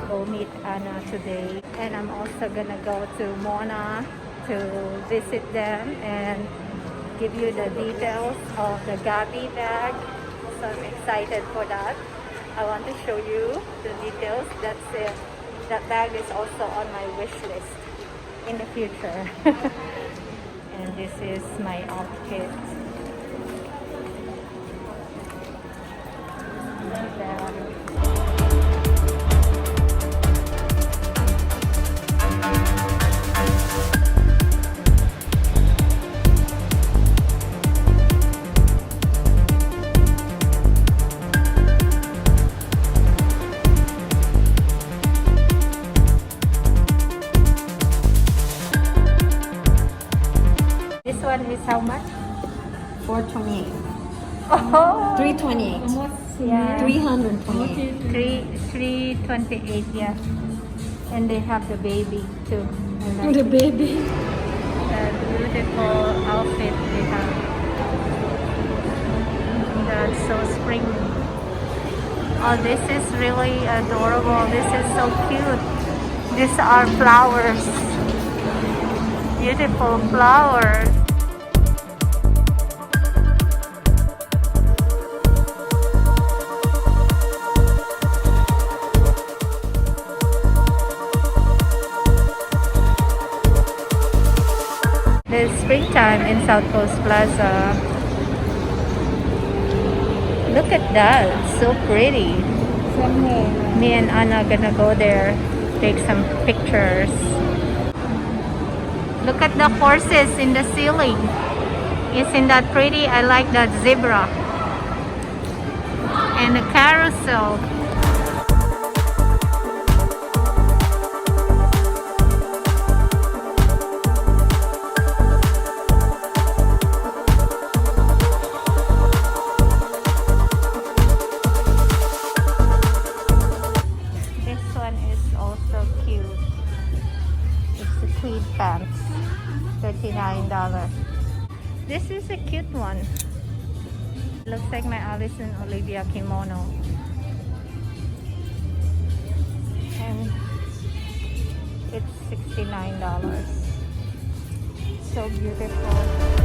go meet Anna today. And I'm also gonna go to Mona to visit them and give you the details of the Gaby bag. So I'm excited for that. I want to show you the details. That's it. That bag is also on my wish list in the future. And this is my outfit. This one is how much? 428. Oh, 328. yeah. 328. 328, yeah. And they have the baby too. The baby. The beautiful outfit they have. That's so springy. Oh, this is really adorable. This is so cute. These are flowers. Beautiful flowers. It's springtime in South Coast Plaza. Look at that, it's so pretty. Me and Anna are gonna go there, take some pictures. Look at the horses in the ceiling. Isn't that pretty? I like that zebra. And the carousel. Tweed pants, $39. This is a cute one. Looks like my Alice and Olivia kimono. And it's $69. So beautiful.